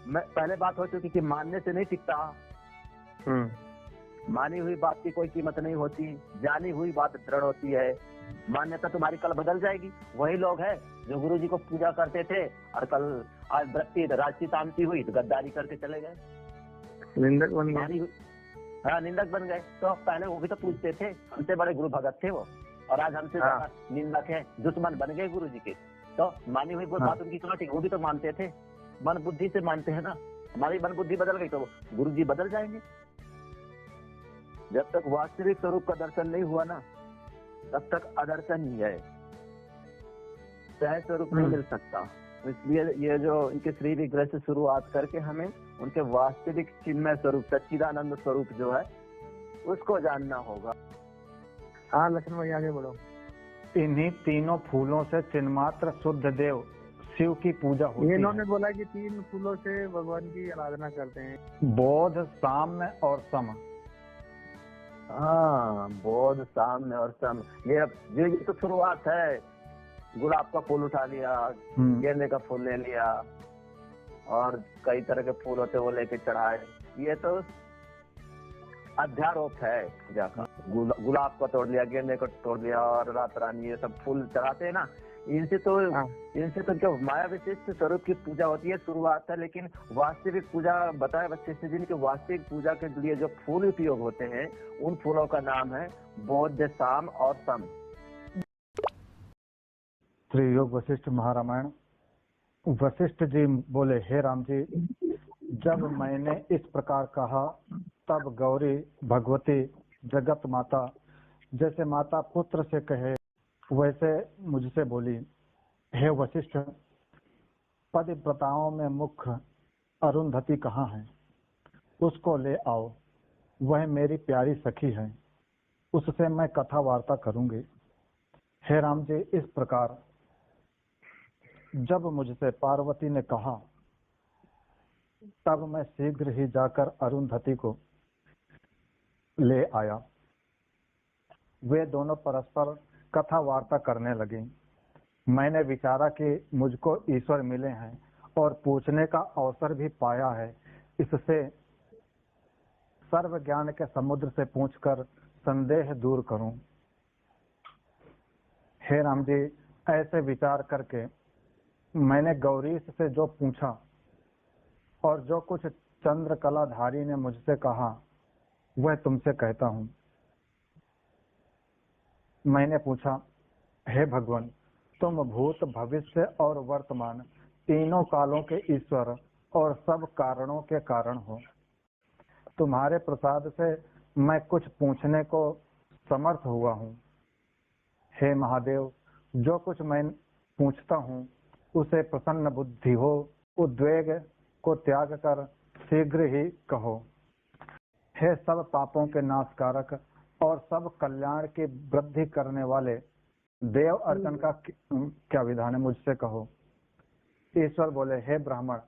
पहले बात हो चुकी कि मानने से नहीं टिकता। मानी हुई बात की कोई कीमत नहीं होती, जानी हुई बात दृढ़ होती है। मान्यता तुम्हारी कल बदल जाएगी। वही लोग हैं जो गुरु जी को पूजा करते थे और कल आज वृत्ति राजसी तामसी हुई तो गद्दारी करके चले गए, निंदक बन गए। हाँ, निंदक बन गए। तो पहले वो भी तो पूछते थे, हमसे बड़े गुरु भगत थे वो, और आज हमसे ज्यादा निंदक है, दुश्मन बन गए गुरु जी के। तो मानी हुई बात उनकी कहाँ थी, वो भी तो मानते थे, मन बुद्धि से मानते हैं ना। हमारी मन बुद्धि बदल गई तो गुरु जी बदल जाएंगे। जब तक वास्तविक स्वरूप का दर्शन नहीं हुआ ना, तब तक अदर्शन ही है, सह स्वरूप नहीं मिल सकता। इसलिए ये जो इनके श्री विग्रह से शुरुआत करके हमें उनके वास्तविक चिन्मय स्वरूप, सच्चिदानंद स्वरूप जो है उसको जानना होगा। हाँ लक्ष्मण भाई आगे बढ़ो। इन्हीं तीनों फूलों से चिन्मात्र शुद्ध देव शिव की पूजा होती है। इन्होंने बोला कि 3 फूलों से भगवान की आराधना करते हैं, बोध, साम्य और सम। हाँ, बोध, साम्य और सम, ये तो शुरुआत है। गुलाब का फूल उठा लिया, गेंदे का फूल ले लिया, और कई तरह के फूल होते वो लेके चढ़ाए, ये तो अध्यारोप है पूजा का। गुलाब को तोड़ लिया, गेंदे को तोड़ लिया, और रात रानी ये सब फूल चढ़ाते हैं ना, इनसे तो जो माया विशिष्ट स्वरूप की पूजा होती है, शुरुआत है। लेकिन वास्तविक पूजा बताए वशिष्ठ जी ने कि वास्तविक पूजा के लिए जो फूल उपयोग होते हैं, उन फूलों का नाम है बोध, साम और सम। त्रियोग वशिष्ठ महारामायण। वशिष्ठ जी बोले, हे राम जी, जब मैंने इस प्रकार कहा तब गौरी भगवती जगत माता जैसे माता पुत्र से कहे वैसे मुझसे बोली, हे वशिष्ठ, पतिव्रताओं में मुख्य अरुंधति कहाँ है? उसको ले आओ, वह मेरी प्यारी सखी है, उससे मैं कथा वार्ता करूंगी। हे राम जी, इस प्रकार जब मुझसे पार्वती ने कहा तब मैं शीघ्र ही जाकर अरुंधति को ले आया। वे दोनों परस्पर कथा वार्ता करने लगी। मैंने विचारा कि मुझको ईश्वर मिले हैं और पूछने का अवसर भी पाया है, इससे सर्व ज्ञान के समुद्र से पूछकर संदेह दूर करूं। हे राम जी, ऐसे विचार करके मैंने गौरीश से जो पूछा और जो कुछ चंद्रकलाधारी ने मुझसे कहा वह तुमसे कहता हूं। मैंने पूछा, हे भगवान, तुम भूत, भविष्य और वर्तमान तीनों कालों के ईश्वर और सब कारणों के कारण हो। तुम्हारे प्रसाद से मैं कुछ पूछने को समर्थ हुआ हूँ। हे महादेव, जो कुछ मैं पूछता हूँ उसे प्रसन्न बुद्धि हो, उद्वेग को त्याग कर शीघ्र ही कहो। हे सब पापों के नाशकारक और सब कल्याण की वृद्धि करने वाले देव अर्चन का क्या विधान है, मुझसे कहो। ईश्वर बोले, हे ब्राह्मण,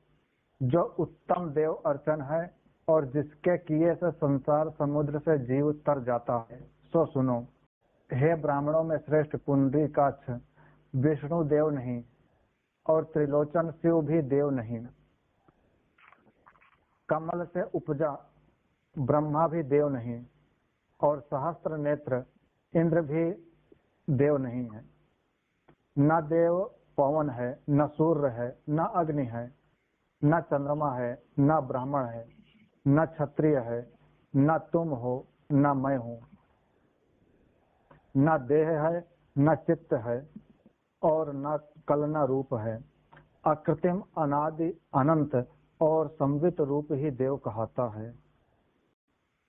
जो उत्तम देव अर्चन है और जिसके किए से संसार समुद्र से जीव तर जाता है, सो सुनो। हे ब्राह्मणों में श्रेष्ठ पुंडरीकाक्ष विष्णु देव नहीं और त्रिलोचन शिव भी देव नहीं। कमल से उपजा ब्रह्मा भी देव नहीं और सहस्त्र नेत्र इंद्र भी देव नहीं है। न देव पवन है, न सूर्य है, न अग्नि है, न चंद्रमा है, न ब्राह्मण है, न क्षत्रिय है, न तुम हो, न मैं हूँ। न देह है, न चित्त है और न कलना रूप है। अकृत्रिम, अनादि, अनंत और संवित रूप ही देव कहता है।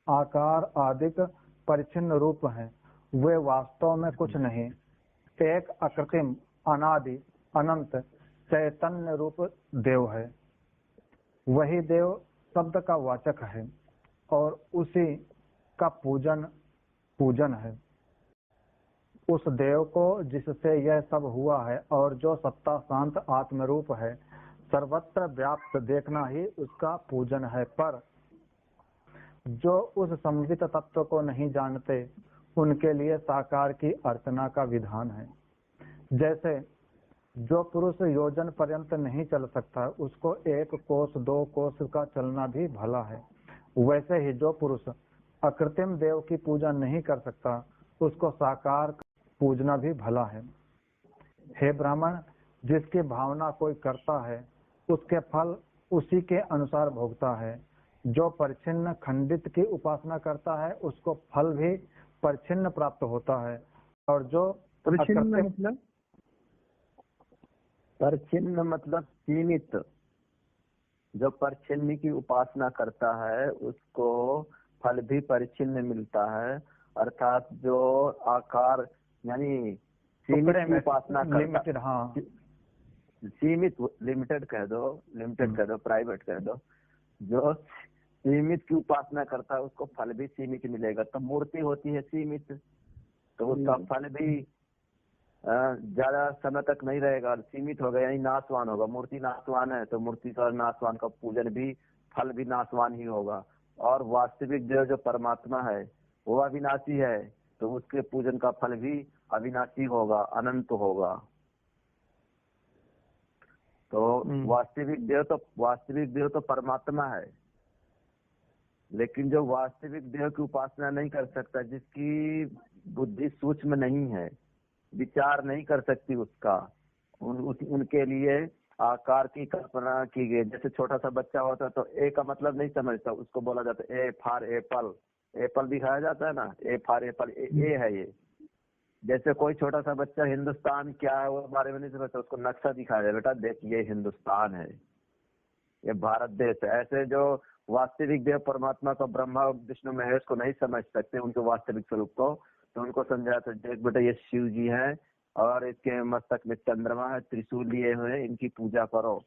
आकार आदिक परिच्छिन्न रूप है, वे वास्तव में कुछ नहीं। एक अकृत्रिम, अनादि, अनंत चैतन्य रूप देव है। वही देव शब्द का वाचक है और उसी का पूजन है। उस देव को जिससे यह सब हुआ है और जो सत्ता शांत आत्मरूप है, सर्वत्र व्याप्त देखना ही उसका पूजन है। पर जो उस संवित तत्व को नहीं जानते, उनके लिए साकार की अर्चना का विधान है। जैसे जो पुरुष योजन पर्यंत नहीं चल सकता उसको 1 कोस 2 कोस का चलना भी भला है। वैसे ही जो पुरुष अकृत्रिम देव की पूजा नहीं कर सकता उसको साकार पूजना भी भला है। हे ब्राह्मण, जिसकी भावना कोई करता है उसके फल उसी के अनुसार भोगता है। जो परिच्छिन्न खंडित की उपासना करता है उसको फल भी परिच्छिन्न प्राप्त होता है, और जो परिच्छिन्न मतलब सीमित। जो परिच्छिन्न की उपासना करता है उसको फल भी परिच्छिन्न मिलता है, अर्थात जो आकार यानी सीमित की उपासना करता, हाँ सीमित, लिमिटेड कह दो, प्राइवेट कह दो। जो सीमित की उपासना करता है उसको फल भी सीमित मिलेगा। तो मूर्ति होती है सीमित, तो उसका फल भी ज्यादा समय तक नहीं रहेगा, सीमित होगा यानी नाशवान होगा। मूर्ति नाशवान है तो मूर्ति का नाशवान का पूजन भी फल भी नाशवान ही होगा। और वास्तविक देव जो परमात्मा है वो अविनाशी है, तो उसके पूजन का फल भी अविनाशी होगा, अनंत होगा। तो वास्तविक देव तो परमात्मा है, लेकिन जो वास्तविक देव की उपासना नहीं कर सकता, जिसकी बुद्धि सूक्ष्म नहीं है, विचार नहीं कर सकती उसका, उनके लिए आकार की कल्पना की गई। जैसे छोटा सा बच्चा होता है तो ए का मतलब नहीं समझता, उसको बोला जाता है ए फॉर एप्पल, एप्पल दिखाया जाता है ना, ए फॉर एप्पल, ए है ये। जैसे कोई छोटा सा बच्चा हिंदुस्तान क्या है वो बारे में नहीं समझता, उसको नक्शा दिखाया जाए, बेटा देख ये हिंदुस्तान है, ये भारत देश है। ऐसे जो वास्तविक देव परमात्मा को, ब्रह्मा विष्णु महेश को नहीं समझ सकते उनके वास्तविक स्वरूप को, तो उनको समझाते देख बेटा ये शिव जी हैं और इसके मस्तक में चंद्रमा है, त्रिशूल लिए हुए, इनकी पूजा करो।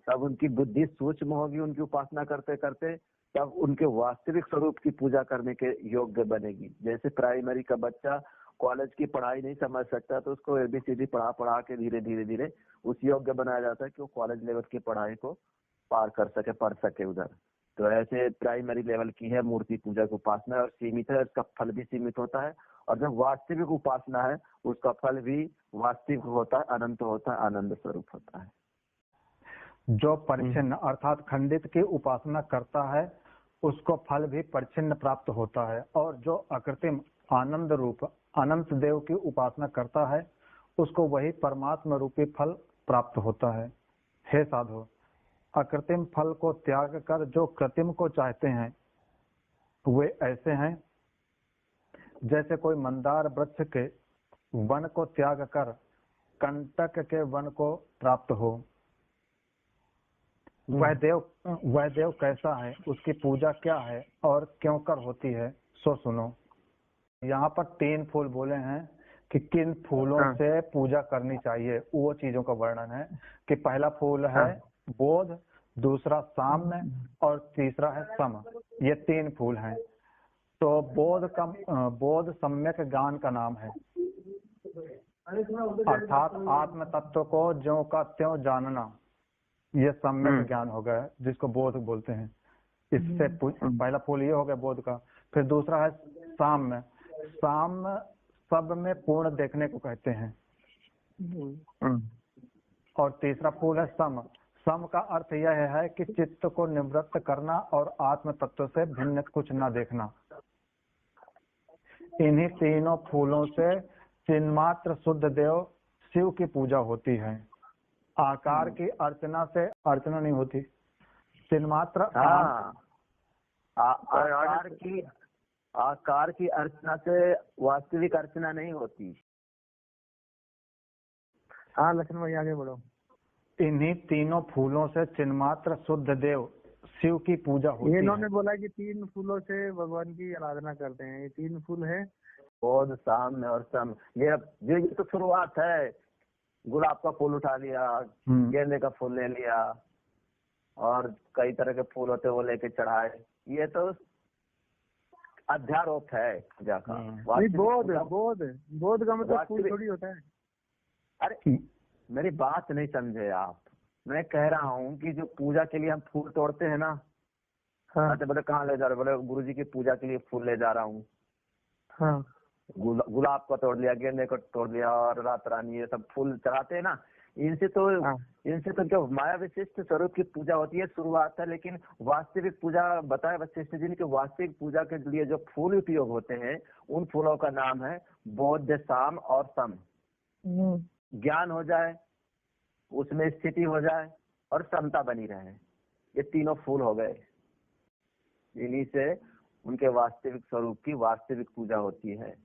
तब उनकी बुद्धि सूक्ष्म होगी, उनकी उपासना करते करते तब उनके वास्तविक स्वरूप की पूजा करने के योग्य बनेगी। जैसे प्राइमरी का बच्चा कॉलेज की पढ़ाई नहीं समझ सकता तो उसको एबीसीडी पढ़ा के धीरे धीरे उस योग्य बनाया जाता है कि वो कॉलेज लेवल की पढ़ाई को पार कर सके, पढ़ सके उधर। तो ऐसे प्राइमरी लेवल की है मूर्ति पूजा की उपासना, और सीमित है, उसका फल भी सीमित होता है। और जो वास्तविक उपासना है उसका फल भी वास्तविक होता है, अनंत होता है, आनंद स्वरूप होता है। जो परिच्छिन्न अर्थात खंडित की उपासना करता है उसको फल भी परिच्छिन्न प्राप्त होता है, और जो अकृत्रिम आनंद रूप अनंत देव की उपासना करता है उसको वही परमात्मा रूपी फल प्राप्त होता है। हे साधु, अकृत्रिम फल को त्याग कर जो कृत्रिम को चाहते हैं वे ऐसे हैं जैसे कोई मंदार वृक्ष के वन को त्याग कर कंटक के वन को प्राप्त हो। वह देव कैसा है, उसकी पूजा क्या है और क्यों कर होती है, सो सुनो। यहाँ पर 3 फूल बोले हैं कि किन फूलों से पूजा करनी चाहिए, वो चीजों का वर्णन है कि पहला फूल है बोध, दूसरा साम्य और तीसरा है सम। ये 3 फूल हैं। तो बोध सम्यक ज्ञान का नाम है, अर्थात आत्म तत्व को ज्यों का त्यों जानना, ये सम्यक ज्ञान हो गया जिसको बोध बोलते हैं। इससे पहला फूल ये हो गया बोध का। फिर दूसरा है साम्य, साम्य सब में पूर्ण देखने को कहते हैं। और तीसरा फूल है सम। सम का अर्थ यह है कि चित्त को निवृत्त करना और आत्म तत्व से भिन्न कुछ न देखना। इन्हीं तीनों फूलों से चिन्मात्र शुद्ध देव शिव की पूजा होती है। आकार की अर्चना से अर्चना नहीं होती, चिन्मात्र आकार की अर्चना से वास्तविक अर्चना नहीं होती। हाँ लक्ष्मण भाई आगे बढ़ो। इन्हीं तीनों फूलों से चिन्मात्र शुद्ध देव शिव की पूजा होती है। इन्होंने बोला कि 3 फूलों से भगवान की आराधना करते हैं। ये 3 फूल है बोध, साम्य और सम। ये तो शुरुआत है। गुलाब का फूल उठा लिया, गेंदे का फूल ले लिया, और कई तरह के फूल होते वो लेके चढ़ाए। ये तो अध्यारोप है पूजा का। बोध का मतलब फूल थोड़ी होता है। अरे मेरी बात नहीं समझे आप। मैं कह रहा हूँ कि जो पूजा के लिए हम फूल तोड़ते हैं ना, बोले कहाँ ले जा रहे, बोले गुरुजी की पूजा के लिए फूल ले जा रहा हूँ। गुलाब को तोड़ लिया, गेंदे को तोड़ लिया और रात रानी, ये सब फूल चढ़ाते हैं ना। इनसे तो क्या माया विशिष्ट स्वरूप की पूजा होती है, शुरुआत है। लेकिन वास्तविक पूजा बताए वशिष्ठ जी ने कि वास्तविक पूजा के लिए जो फूल उपयोग होते हैं उन फूलों का नाम है बौद्ध, साम और सम। ज्ञान हो जाए, उसमें स्थिति हो जाए और समता बनी रहे, ये तीनों फूल हो गए। इन्हीं से उनके वास्तविक स्वरूप की वास्तविक पूजा होती है।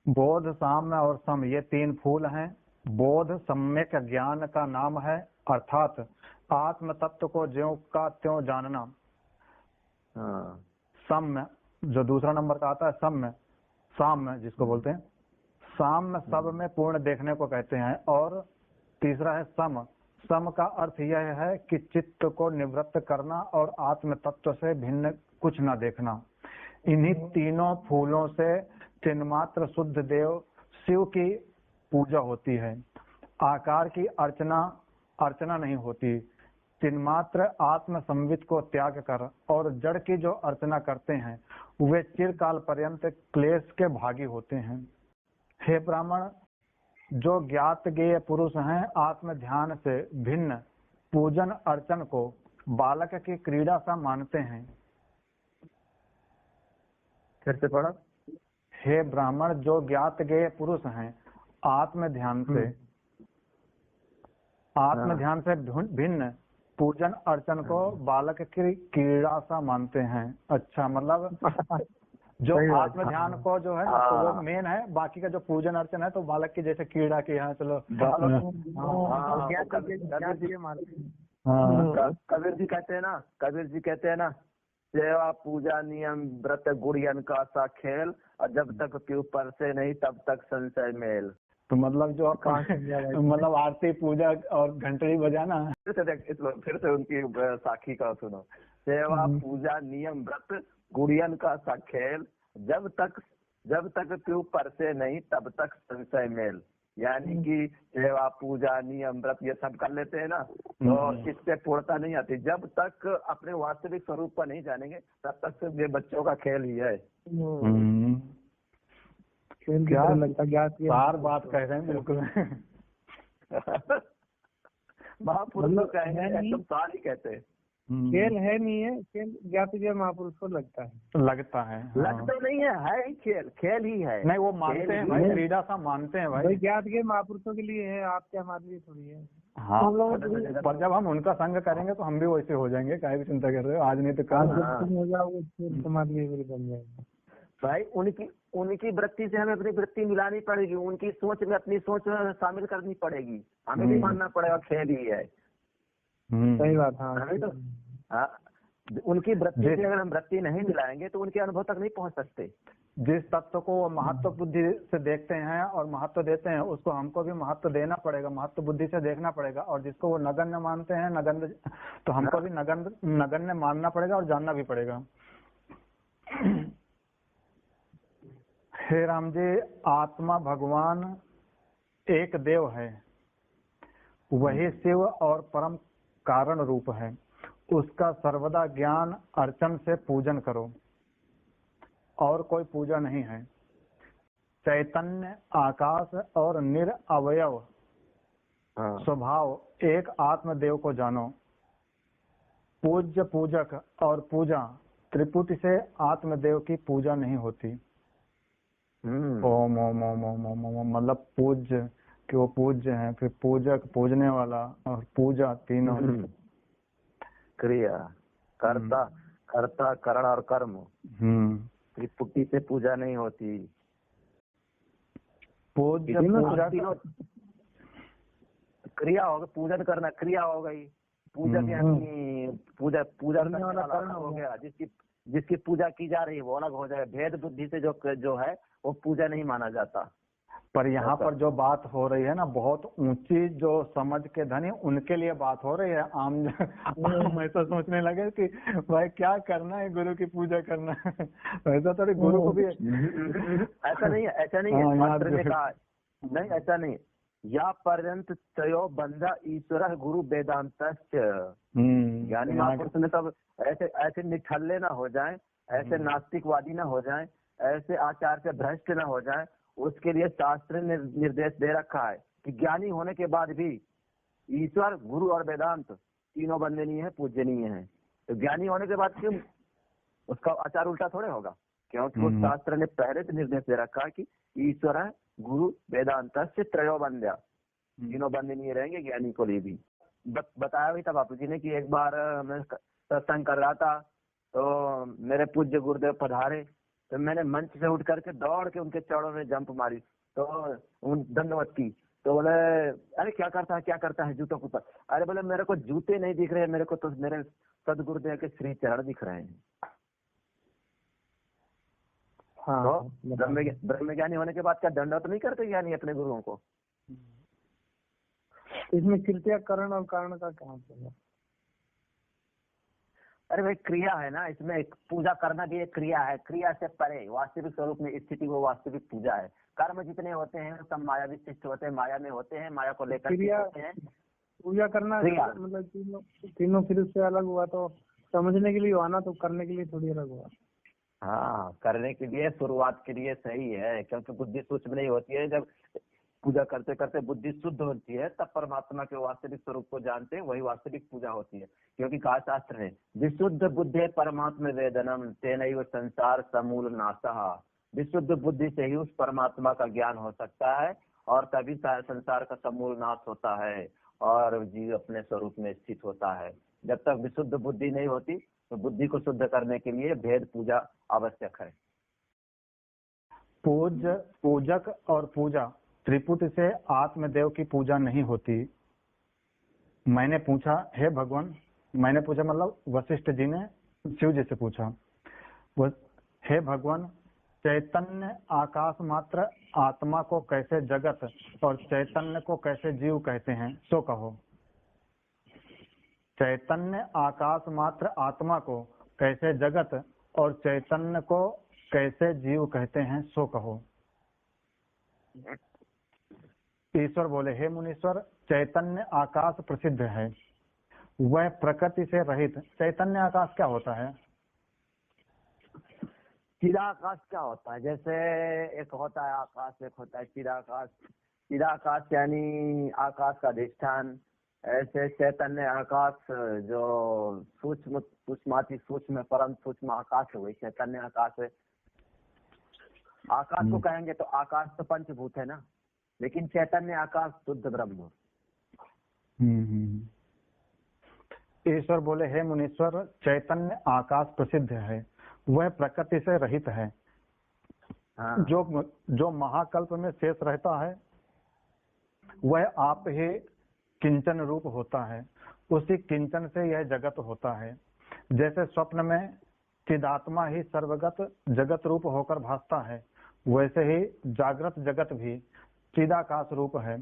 बोध, साम्य और सम, ये 3 फूल हैं। बोध सम्यक ज्ञान का नाम है, अर्थात आत्म तत्व को ज्यों का त्यों जानना। हाँ। सम्य जो दूसरा नंबर का आता है, सम्य, साम्य जिसको बोलते हैं, साम्य सब में पूर्ण देखने को कहते हैं। और तीसरा है सम। सम का अर्थ यह है कि चित्त को निवृत्त करना और आत्म तत्व से भिन्न कुछ न देखना। इन्हीं तीनों फूलों से चिन्मात्र शुद्ध देव शिव की पूजा होती है। आकार की अर्चना नहीं होती। चिन्मात्र आत्म संवित को त्याग कर और जड़ की जो अर्चना करते हैं वे चिरकाल पर्यंत क्लेश के भागी होते हैं। हे ब्राह्मण, जो ज्ञात ज्ञेय पुरुष हैं आत्म ध्यान से भिन्न पूजन अर्चन को बालक की क्रीड़ा सा मानते हैं। फिर से पढ़ो। हे ब्राह्मण, जो ज्ञात ज्ञेय पुरुष हैं आत्म ध्यान से भिन्न पूजन अर्चन को बालक की क्रीड़ा सा मानते हैं। अच्छा, मतलब जो आत्म ध्यान को जो है ना तो वो मेन है, बाकी का जो पूजन अर्चन है तो बालक की जैसे क्रीड़ा की है। चलो कबीर जी कहते हैं ना सेवा पूजा नियम व्रत गुड़ियन का सा खेल, और जब तक क्यों पर से नहीं तब तक संशय मेल। तो मतलब जो मतलब आरती पूजा और घंटड़ी बजाना। फिर से उनकी साखी का सुनो। सेवा पूजा नियम व्रत गुड़ियन का सा खेल, जब तक क्यों पर से नहीं तब तक संशय मेल। यानी कि सेवा पूजा नियम व्रत ये सब कर लेते हैं ना तो इससे पूर्णता नहीं आती। जब तक अपने वास्तविक स्वरूप को नहीं जानेंगे तब तक सिर्फ ये बच्चों का खेल ही है। क्या लगता है बार बात कह रहे हैं बिल्कुल। महापुरुष एकदम सार ही कहते हैं। खेल है नहीं है, खेल ज्ञात महापुरुष को लगता है। लगता नहीं है ही खेल ही है। नहीं, वो मानते हैं भाई, क्रीड़ा सा मानते हैं भाई। ज्ञात के महापुरुषों के लिए है, आपके हमारे लिए थोड़ी है। हाँ, पर जब हम उनका संग करेंगे तो हम भी वैसे हो जाएंगे। काहे भी चिंता कर रहे हो, आज नहीं तो कल हो जाओगे, तुम्हारे लिए भी बन जाएगा भाई। उनकी वृत्ति से हमें अपनी वृत्ति मिलानी पड़ेगी, उनकी सोच में अपनी सोच शामिल करनी पड़ेगी। हमें भी मानना पड़ेगा खेल ही है। सही बात। हमें तो उनकी वृत्ति से अगर हम वृत्ति नहीं मिलाएंगे तो उनके अनुभव तक नहीं पहुंच सकते। जिस तत्व को वो महत्व बुद्धि से देखते हैं और महत्व देते हैं उसको हमको भी महत्व देना पड़ेगा, महत्व बुद्धि से देखना पड़ेगा। और जिसको वो नगण्य मानते हैं नगण्य, तो हमको भी नगण्य मानना पड़ेगा और जानना भी पड़ेगा। हे राम जी, आत्मा भगवान एक देव है, वही शिव और परम कारण रूप है। उसका सर्वदा ज्ञान अर्चन से पूजन करो, और कोई पूजा नहीं है। चैतन्य आकाश और निरअवयव स्वभाव एक आत्मदेव को जानो। पूज्य पूजक और पूजा त्रिपुटी से आत्मदेव की पूजा नहीं होती। ओम ओम ओम ओम ओम ओम, मतलब पूज्य कि वो पूज्य है, फिर पूजक पूजने वाला, और पूजा तीनों क्रिया कर्ता करण और कर्म। त्रिपुटी से पूजा नहीं होती। पूजा क्रिया होगा, पूजन करना क्रिया हो गई। पूजक यानी पूजा करने वाला करण हो गया। जिसकी पूजा की जा रही है वो अलग हो जाए। भेद बुद्धि से जो है वो पूजा नहीं माना जाता। पर यहाँ पर जो बात हो रही है ना, बहुत ऊंची जो समझ के धनी उनके लिए बात हो रही है। आम ऐसा सोचने लगे कि भाई क्या करना है, गुरु की पूजा करना है। ऐसा थोड़ी, गुरु को भी ऐसा नहीं है शास्त्र ने कहा नहीं, ऐसा नहीं। या पर्यंत तयो बंधा ईश्वर गुरु वेदांत। यानी महापुरुष ने तब ऐसे निठल्ले ना हो जाए, ऐसे नास्तिकवादी ना हो जाए, ऐसे आचार से भ्रष्ट ना हो जाए। उसके लिए शास्त्र ने निर्देश दे रखा है कि ज्ञानी होने के बाद भी ईश्वर, गुरु और वेदांत तीनों वंदनीय है, पूजनीय है। तो ज्ञानी होने के बाद क्यों उसका आचार उल्टा थोड़े होगा? क्योंकि उस शास्त्र ने पहले से निर्देश दे रखा है कि ईश्वर, गुरु, वेदांत से त्रयो वंद्या, तीनों वंदनीय रहेंगे ज्ञानी को लिए भी। बताया भी था बापू जी ने कि एक बार मैं सत्संग कर रहा था तो मेरे पूज्य गुरुदेव पधारे, तो मैंने मंच से उठ करके दौड़ के उनके चरणों में जंप मारी, तो उन दंडवत की। तो बोले अरे क्या करता है जूतों के ऊपर? अरे बोले मेरे को जूते नहीं दिख रहे, मेरे को तो मेरे सदगुरुदेव के श्री चरण दिख रहे हैं। हाँ, तो ब्रह्मज्ञानी होने के बाद क्या दंडवत नहीं करते ज्ञानी अपने गुरुओं को? इसमें कृत्या करण और कारण का क्या मतलब है? अरे भाई क्रिया है ना, इसमें पूजा करना भी एक क्रिया है। क्रिया से परे वास्तविक स्वरूप में स्थिति वो वास्तविक पूजा है। कर्म जितने होते हैं सब माया विशिष्ट होते हैं, माया में होते हैं, माया को लेकर क्रिया होते हैं। पूजा करना मतलब तीनों फिर उससे अलग हुआ, तो समझने के लिए हुआ ना, तो करने के लिए थोड़ी अलग हुआ। हाँ, करने के लिए शुरुआत के लिए सही है, क्योंकि बुद्धि सूक्ष्म नहीं होती है। जब पूजा करते करते बुद्धि शुद्ध होती है तब परमात्मा के वास्तविक स्वरूप को जानते हैं, वही वास्तविक पूजा होती है। क्योंकि कहा शास्त्र ने विशुद्ध बुद्धे परमात्मा वेदनम तेनैव संसार समूल नाशः। विशुद्ध बुद्धि से ही उस परमात्मा का ज्ञान हो सकता है और तभी संसार का समूल नाश होता है और जीव अपने स्वरूप में स्थित होता है। जब तक विशुद्ध बुद्धि नहीं होती तो बुद्धि को शुद्ध करने के लिए भेद पूजा आवश्यक है। पूजक और पूजा त्रिपुटी से आत्मदेव की पूजा नहीं होती। मैंने पूछा हे भगवान, मैंने पूछा मतलब वशिष्ठ जी ने शिव जी से पूछा, हे भगवान, चैतन्य आकाश मात्र आत्मा को कैसे जगत और चैतन्य को कैसे जीव कहते हैं, सो कहो। चैतन्य आकाश मात्र आत्मा को कैसे जगत और चैतन्य को कैसे जीव कहते हैं, सो कहो। ईश्वर बोले, हे मुनीश्वर, चैतन्य आकाश प्रसिद्ध है, वह प्रकृति से रहित। चैतन्य आकाश क्या होता है? चिदाकाश क्या होता है? जैसे एक होता है आकाश, एक होता है चिदाकाश। चिदाकाश यानी आकाश का अधिष्ठान। ऐसे चैतन्य आकाश जो सूक्ष्म सूक्ष्माति सूक्ष्म परम सूक्ष्म आकाश है, वही चैतन्य आकाश है। आकाश को कहेंगे तो आकाश तो पंचभूत है ना, लेकिन चैतन्य आकाश शुद्ध ब्रह्म। ईश्वर बोले, हे मुनीश्वर, चैतन्य आकाश प्रसिद्ध है, वह प्रकृति से रहित है। हाँ। जो महाकल्प में शेष रहता है वह आप ही किंचन रूप होता है, उसी किंचन से यह जगत होता है। जैसे स्वप्न में चिदात्मा ही सर्वगत जगत रूप होकर भासता है, वैसे ही जागृत जगत भी चिदाकाश रूप है।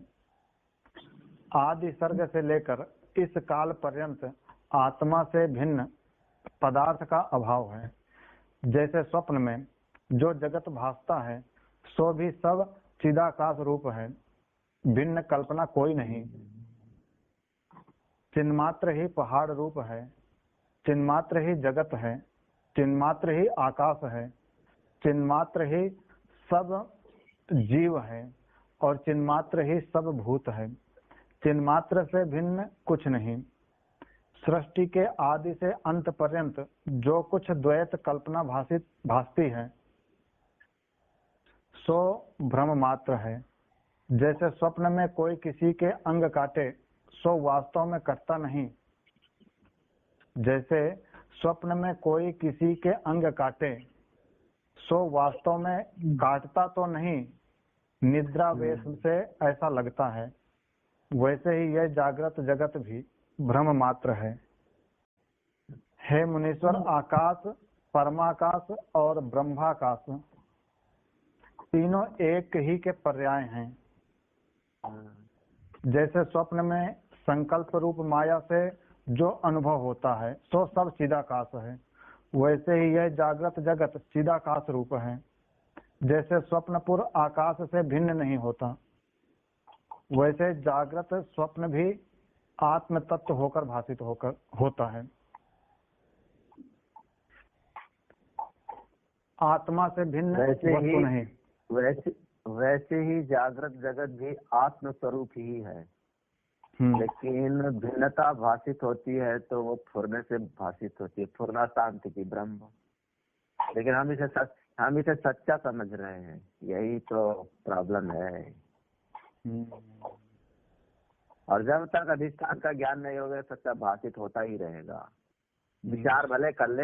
आदि सर्ग से लेकर इस काल पर्यंत आत्मा से भिन्न पदार्थ का अभाव है। जैसे स्वप्न में जो जगत भासता है सो भी सब चिदाकाश रूप है, भिन्न कल्पना कोई नहीं। चिन्मात्र ही पहाड़ रूप है, चिन्मात्र ही जगत है, चिन्मात्र ही आकाश है, चिन्मात्र ही सब जीव है और चिन्मात्र ही सब भूत है। चिन्मात्र से भिन्न कुछ नहीं। सृष्टि के आदि से अंत पर्यंत जो कुछ द्वैत कल्पना भासती है सो भ्रम मात्र है। जैसे स्वप्न में कोई किसी के अंग काटे सो वास्तव में कटता नहीं। जैसे स्वप्न में कोई किसी के अंग काटे सो वास्तव में काटता तो नहीं, निद्रावेश से ऐसा लगता है, वैसे ही यह जागृत जगत भी भ्रम मात्र है। हे मुनीश्वर, आकाश, परमाकाश और ब्रह्माकाश तीनों एक ही के पर्याय हैं। जैसे स्वप्न में संकल्प रूप माया से जो अनुभव होता है सो सब चिदाकाश है, वैसे ही यह जागृत जगत चिदाकाश रूप है। जैसे स्वप्नपुर आकाश से भिन्न नहीं होता, वैसे जागृत स्वप्न भी आत्म तत्व होकर भाषित होता है। आत्मा से भिन्न वस्तु नहीं। वैसे ही जागृत जगत भी आत्म स्वरूप ही है। लेकिन भिन्नता भाषित होती है तो वो फुरने से भाषित होती है, फुरना शांति की ब्रह्म। लेकिन हम इसे सच्चा समझ रहे हैं, यही तो प्रॉब्लम है। और जब तक अधिष्ठान का ज्ञान नहीं होगा सच्चा भाषित होता ही रहेगा। विचार भले कर ले,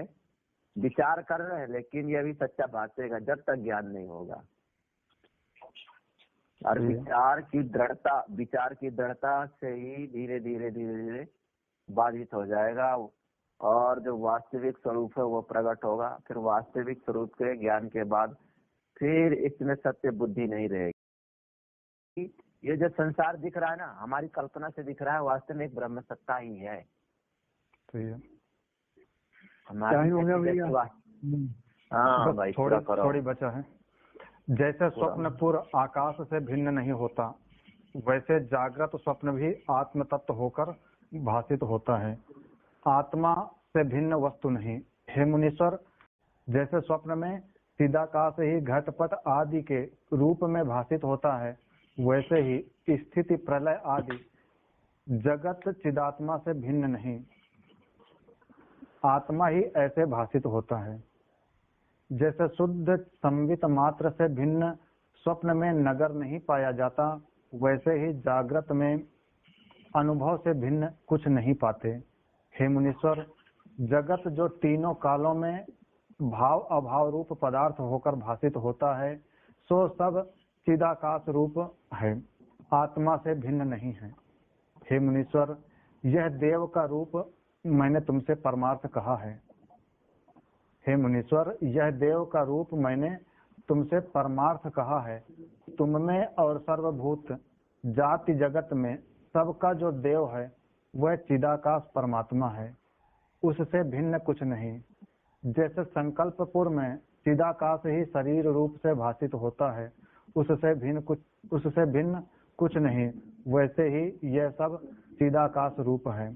विचार कर रहे हैं लेकिन ये भी सच्चा भाषेगा जब तक ज्ञान नहीं होगा। और विचार की दृढ़ता से ही धीरे धीरे बाधित हो जाएगा और जो वास्तविक स्वरूप है वो प्रकट होगा। फिर वास्तविक स्वरूप के ज्ञान के बाद फिर इसमें सत्य बुद्धि नहीं रहेगी। ये जो संसार दिख रहा है ना, हमारी कल्पना से दिख रहा है, वास्तव में एक ब्रह्म सत्ता ही है। हाँ भाई, थोड़ी बचा है। जैसे स्वप्न पूर्व आकाश से भिन्न नहीं होता, वैसे जागृत स्वप्न भी आत्म तत्व होकर भाषित होता है, आत्मा से भिन्न वस्तु नहीं। हे मुनीश्वर, जैसे स्वप्न में चिदाकाश ही घटपट आदि के रूप में भाषित होता है, वैसे ही स्थिति प्रलय आदि जगत चिदात्मा से भिन्न नहीं, आत्मा ही ऐसे भाषित होता है। जैसे शुद्ध संवित मात्र से भिन्न स्वप्न में नगर नहीं पाया जाता, वैसे ही जागृत में अनुभव से भिन्न कुछ नहीं पाते। हे मुनीश्वर, जगत जो तीनों कालों में भाव अभाव रूप पदार्थ होकर भाषित होता है, सो सब चिदाकाश रूप है, आत्मा से भिन्न नहीं है। हे मुनीश्वर, यह देव का रूप मैंने तुमसे परमार्थ कहा है। हे मुनीश्वर, यह देव का रूप मैंने तुमसे परमार्थ कहा है। तुम में और सर्वभूत जाति जगत में सबका जो देव है वह चिदाकाश परमात्मा है, उससे भिन्न कुछ नहीं। जैसे संकल्पपुर में चिदाकाश ही शरीर रूप से भाषित होता है, उससे भिन्न कुछ नहीं, वैसे ही यह सब चिदाकाश रूप है।